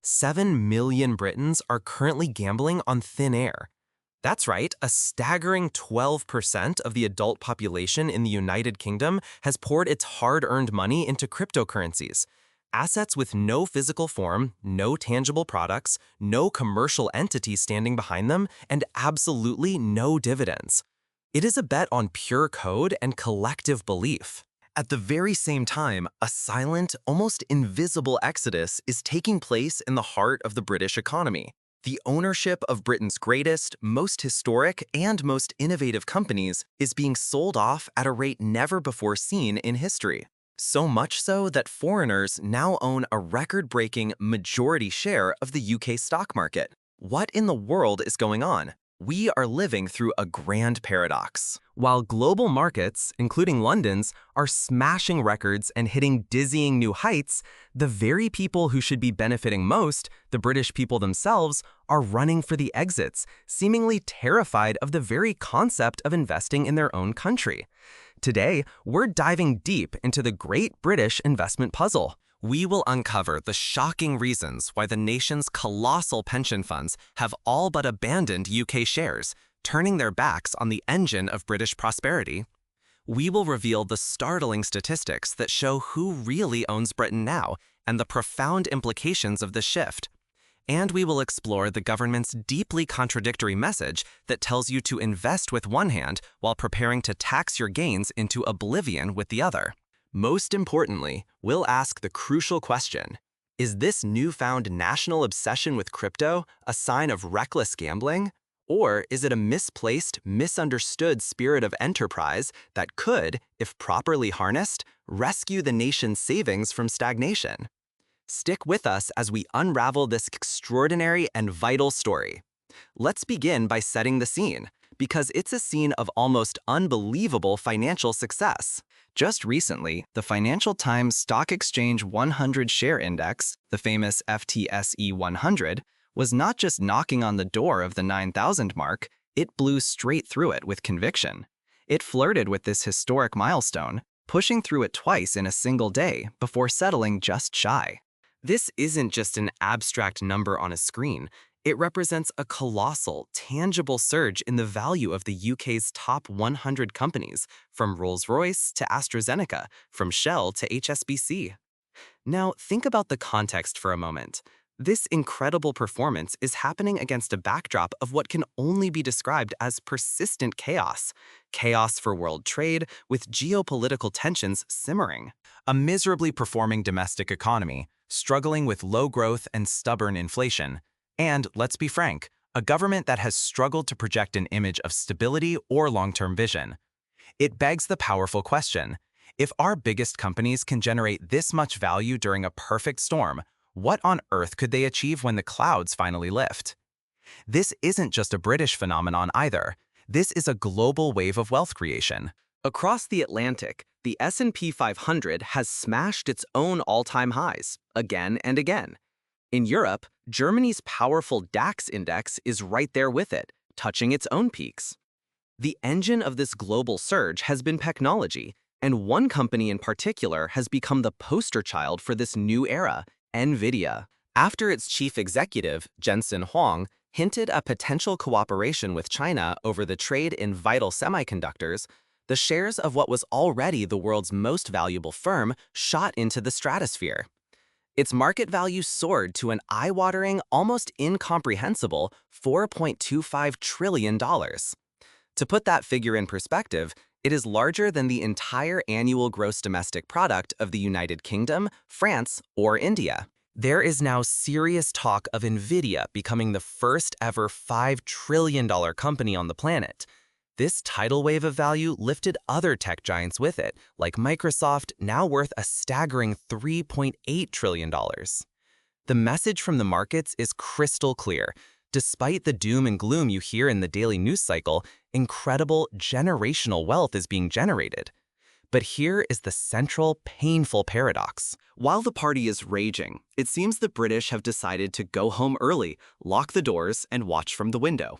7 million Britons are currently gambling on thin air. That's right, a staggering 12% of the adult population in the United Kingdom has poured its hard-earned money into cryptocurrencies. Assets with no physical form, no tangible products, no commercial entity standing behind them, and absolutely no dividends. It is a bet on pure code and collective belief. At the very same time, a silent, almost invisible exodus is taking place in the heart of the British economy. The ownership of Britain's greatest, most historic, and most innovative companies is being sold off at a rate never before seen in history. So much so that foreigners now own a record-breaking majority share of the UK stock market. What in the world is going on? We are living through a grand paradox. While global markets, including London's, are smashing records and hitting dizzying new heights, the very people who should be benefiting most, the British people themselves, are running for the exits, seemingly terrified of the very concept of investing in their own country. Today, we're diving deep into the great British investment puzzle. We will uncover the shocking reasons why the nation's colossal pension funds have all but abandoned UK shares, turning their backs on the engine of British prosperity. We will reveal the startling statistics that show who really owns Britain now and the profound implications of this shift. And we will explore the government's deeply contradictory message that tells you to invest with one hand while preparing to tax your gains into oblivion with the other. Most importantly, we'll ask the crucial question: is this newfound national obsession with crypto a sign of reckless gambling? Or is it a misplaced, misunderstood spirit of enterprise that could, if properly harnessed, rescue the nation's savings from stagnation? Stick with us as we unravel this extraordinary and vital story. Let's begin by setting the scene, because it's a scene of almost unbelievable financial success. Just recently, the Financial Times Stock Exchange 100 Share Index, the famous FTSE 100, was not just knocking on the door of the 9,000 mark, it blew straight through it with conviction. It flirted with this historic milestone, pushing through it twice in a single day before settling just shy. This isn't just an abstract number on a screen. It represents a colossal, tangible surge in the value of the UK's top 100 companies, from Rolls-Royce to AstraZeneca, from Shell to HSBC. Now, think about the context for a moment. This incredible performance is happening against a backdrop of what can only be described as persistent chaos. Chaos for world trade, with geopolitical tensions simmering. A miserably performing domestic economy, struggling with low growth and stubborn inflation. And, let's be frank, a government that has struggled to project an image of stability or long-term vision. It begs the powerful question: if our biggest companies can generate this much value during a perfect storm, what on earth could they achieve when the clouds finally lift? This isn't just a British phenomenon either. This is a global wave of wealth creation. Across the Atlantic, the S&P 500 has smashed its own all-time highs, again and again. In Europe, Germany's powerful DAX index is right there with it, touching its own peaks. The engine of this global surge has been technology, and one company in particular has become the poster child for this new era: NVIDIA. After its chief executive, Jensen Huang, hinted at potential cooperation with China over the trade in vital semiconductors, the shares of what was already the world's most valuable firm shot into the stratosphere. Its market value soared to an eye-watering, almost incomprehensible $4.25 trillion. To put that figure in perspective, it is larger than the entire annual gross domestic product of the United Kingdom, France, or India. There is now serious talk of NVIDIA becoming the first ever $5 trillion company on the planet. This tidal wave of value lifted other tech giants with it, like Microsoft, now worth a staggering $3.8 trillion. The message from the markets is crystal clear. Despite the doom and gloom you hear in the daily news cycle, incredible generational wealth is being generated. But here is the central, painful paradox. While the party is raging, it seems the British have decided to go home early, lock the doors, and watch from the window.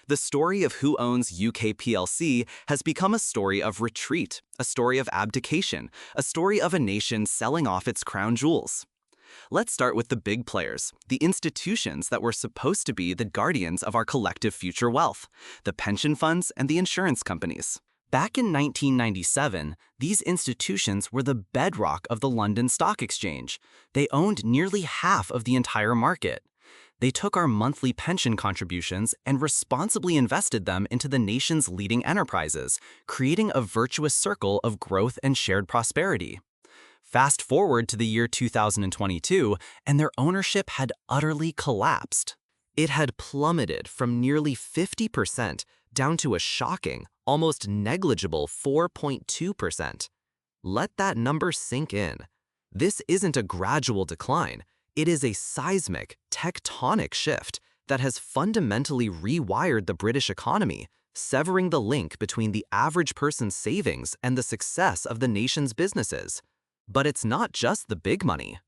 The story of who owns UK PLC has become a story of retreat, a story of abdication, a story of a nation selling off its crown jewels. Let's start with the big players, the institutions that were supposed to be the guardians of our collective future wealth, the pension funds and the insurance companies. Back in 1997, these institutions were the bedrock of the London Stock Exchange. They owned nearly half of the entire market. They took our monthly pension contributions and responsibly invested them into the nation's leading enterprises, creating a virtuous circle of growth and shared prosperity. Fast forward to the year 2022, and their ownership had utterly collapsed. It had plummeted from nearly 50% down to a shocking, almost negligible 4.2%. Let that number sink in. This isn't a gradual decline. It is a seismic, tectonic shift that has fundamentally rewired the British economy, severing the link between the average person's savings and the success of the nation's businesses. But it's not just the big money.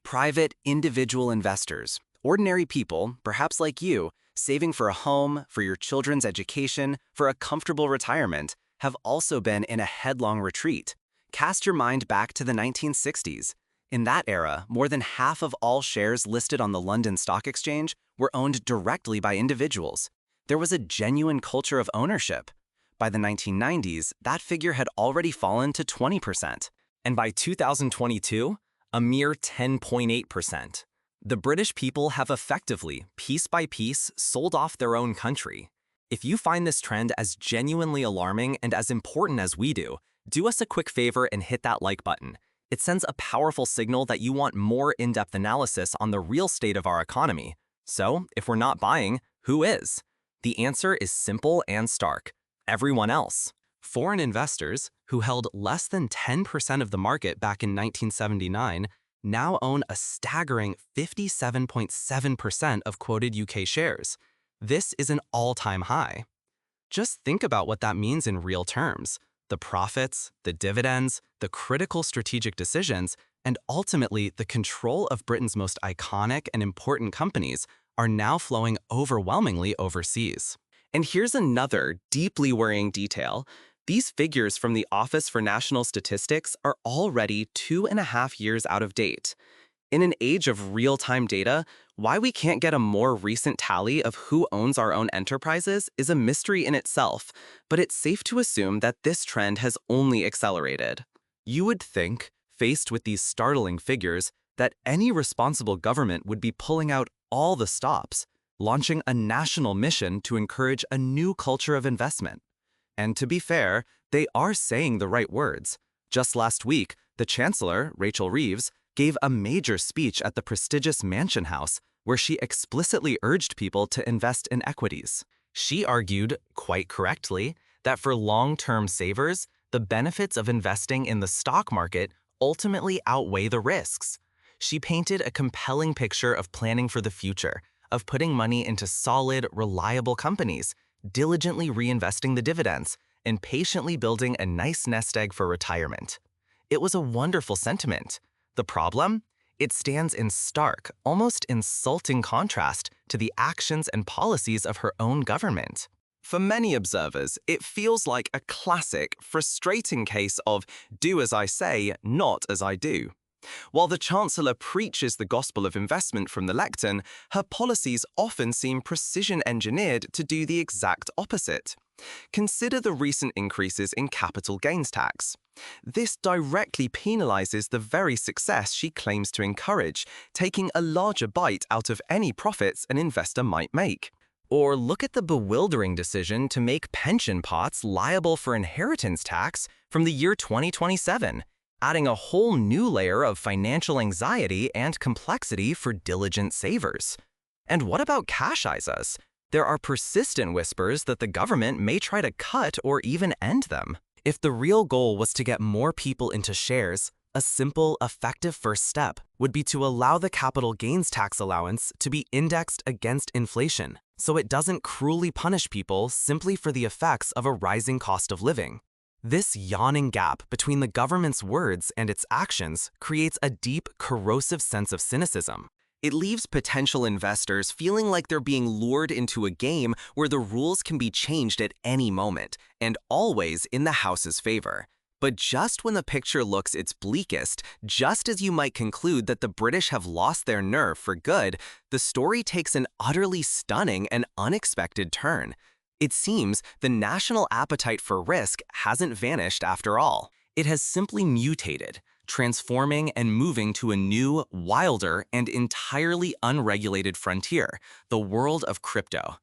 Private, individual investors, ordinary people, perhaps like you, saving for a home, for your children's education, for a comfortable retirement, have also been in a headlong retreat. Cast your mind back to the 1960s. In that era, more than half of all shares listed on the London Stock Exchange were owned directly by individuals. There was a genuine culture of ownership. By the 1990s, that figure had already fallen to 20%. And by 2022, a mere 10.8%. The British people have effectively, piece by piece, sold off their own country. If you find this trend as genuinely alarming and as important as we do us a quick favor and hit that like button. It sends a powerful signal that you want more in-depth analysis on the real state of our economy. So, if we're not buying, who is? The answer is simple and stark: everyone else. Foreign investors, who held less than 10% of the market back in 1979, now own a staggering 57.7% of quoted UK shares. This is an all-time high. Just think about what that means in real terms. The profits, the dividends, the critical strategic decisions, and ultimately the control of Britain's most iconic and important companies are now flowing overwhelmingly overseas. And here's another deeply worrying detail. These figures from the Office for National Statistics are already 2.5 years out of date. In an age of real-time data, why we can't get a more recent tally of who owns our own enterprises is a mystery in itself, but it's safe to assume that this trend has only accelerated. You would think, faced with these startling figures, that any responsible government would be pulling out all the stops, launching a national mission to encourage a new culture of investment. And to be fair, they are saying the right words. Just last week, the Chancellor, Rachel Reeves, gave a major speech at the prestigious Mansion House where she explicitly urged people to invest in equities. She argued, quite correctly, that for long-term savers, the benefits of investing in the stock market ultimately outweigh the risks. She painted a compelling picture of planning for the future, of putting money into solid, reliable companies, diligently reinvesting the dividends, and patiently building a nice nest egg for retirement. It was a wonderful sentiment. The problem? It stands in stark, almost insulting contrast to the actions and policies of her own government. For many observers, it feels like a classic, frustrating case of do as I say, not as I do. While the Chancellor preaches the gospel of investment from the lectern, her policies often seem precision-engineered to do the exact opposite. Consider the recent increases in capital gains tax. This directly penalizes the very success she claims to encourage, taking a larger bite out of any profits an investor might make. Or look at the bewildering decision to make pension pots liable for inheritance tax from the year 2027, adding a whole new layer of financial anxiety and complexity for diligent savers. And what about cash ISAs? There are persistent whispers that the government may try to cut or even end them. If the real goal was to get more people into shares, a simple, effective first step would be to allow the capital gains tax allowance to be indexed against inflation, so it doesn't cruelly punish people simply for the effects of a rising cost of living. This yawning gap between the government's words and its actions creates a deep, corrosive sense of cynicism. It leaves potential investors feeling like they're being lured into a game where the rules can be changed at any moment, and always in the House's favor. But just when the picture looks its bleakest, just as you might conclude that the British have lost their nerve for good, the story takes an utterly stunning and unexpected turn. It seems the national appetite for risk hasn't vanished after all. It has simply mutated, transforming and moving to a new, wilder, and entirely unregulated frontier, the world of crypto.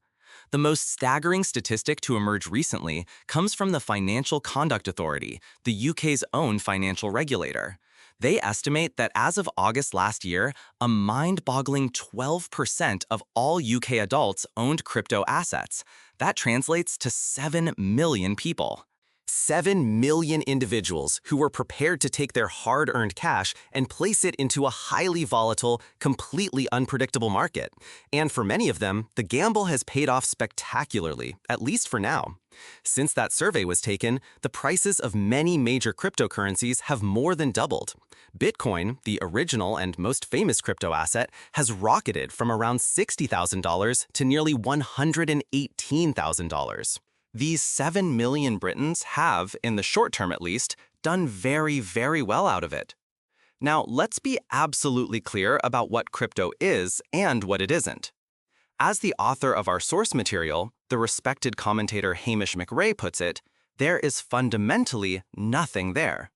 The most staggering statistic to emerge recently comes from the Financial Conduct Authority, the UK's own financial regulator. They estimate that as of August last year, a mind-boggling 12% of all UK adults owned crypto assets. That translates to 7 million people. 7 million individuals who were prepared to take their hard-earned cash and place it into a highly volatile, completely unpredictable market. And for many of them, the gamble has paid off spectacularly, at least for now. Since that survey was taken, the prices of many major cryptocurrencies have more than doubled. Bitcoin, the original and most famous crypto asset, has rocketed from around $60,000 to nearly $118,000. These 7 million Britons have, in the short term at least, done very, very well out of it. Now, let's be absolutely clear about what crypto is and what it isn't. As the author of our source material, the respected commentator Hamish McRae puts it, there is fundamentally nothing there.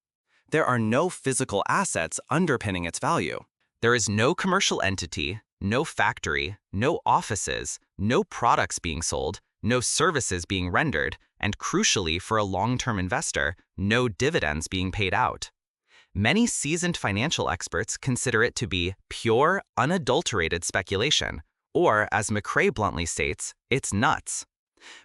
There are no physical assets underpinning its value. There is no commercial entity, no factory, no offices, no products being sold, no services being rendered, and crucially for a long-term investor, no dividends being paid out. Many seasoned financial experts consider it to be pure, unadulterated speculation, or as McRae bluntly states, it's nuts.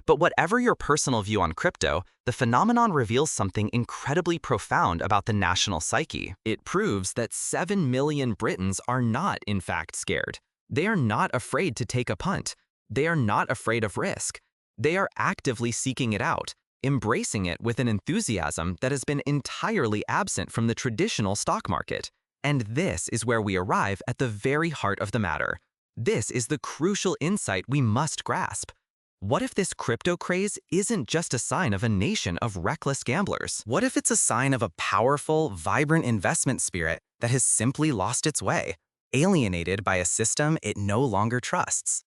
But whatever your personal view on crypto, the phenomenon reveals something incredibly profound about the national psyche. It proves that 7 million Britons are not, in fact, scared. They are not afraid to take a punt. They are not afraid of risk. They are actively seeking it out, embracing it with an enthusiasm that has been entirely absent from the traditional stock market. And this is where we arrive at the very heart of the matter. This is the crucial insight we must grasp. What if this crypto craze isn't just a sign of a nation of reckless gamblers? What if it's a sign of a powerful, vibrant investment spirit that has simply lost its way, alienated by a system it no longer trusts?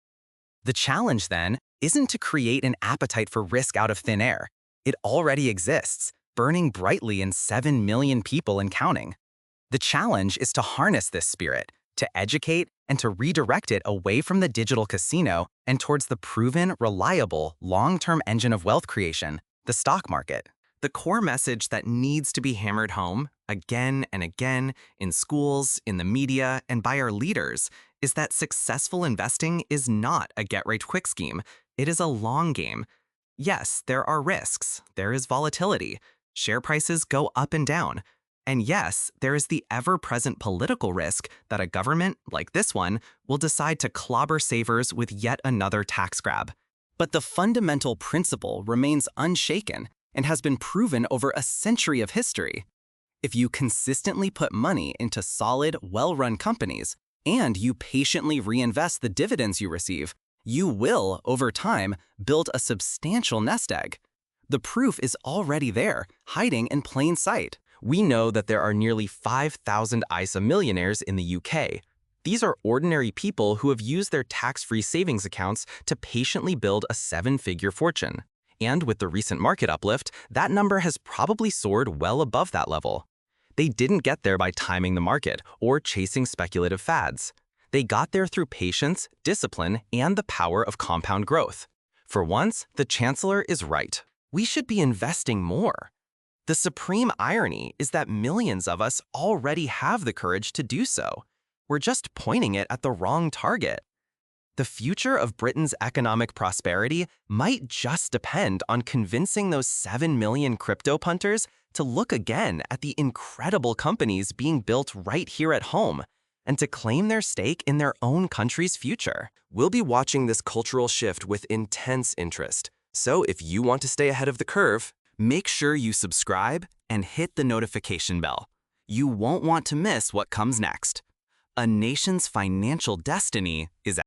The challenge, then, isn't to create an appetite for risk out of thin air. It already exists, burning brightly in 7 million people and counting. The challenge is to harness this spirit, to educate, and to redirect it away from the digital casino and towards the proven, reliable, long-term engine of wealth creation, the stock market. The core message that needs to be hammered home, again and again, in schools, in the media, and by our leaders, is that successful investing is not a get-rich-quick scheme. It is a long game. Yes, there are risks. There is volatility. Share prices go up and down. And yes, there is the ever-present political risk that a government, like this one, will decide to clobber savers with yet another tax grab. But the fundamental principle remains unshaken and has been proven over a century of history. If you consistently put money into solid, well-run companies, and you patiently reinvest the dividends you receive, you will, over time, build a substantial nest egg. The proof is already there, hiding in plain sight. We know that there are nearly 5,000 ISA millionaires in the UK. These are ordinary people who have used their tax-free savings accounts to patiently build a 7-figure fortune. And with the recent market uplift, that number has probably soared well above that level. They didn't get there by timing the market or chasing speculative fads. They got there through patience, discipline, and the power of compound growth. For once, the Chancellor is right. We should be investing more. The supreme irony is that millions of us already have the courage to do so. We're just pointing it at the wrong target. The future of Britain's economic prosperity might just depend on convincing those 7 million crypto punters to look again at the incredible companies being built right here at home and to claim their stake in their own country's future. We'll be watching this cultural shift with intense interest. So if you want to stay ahead of the curve, make sure you subscribe and hit the notification bell. You won't want to miss what comes next. A nation's financial destiny is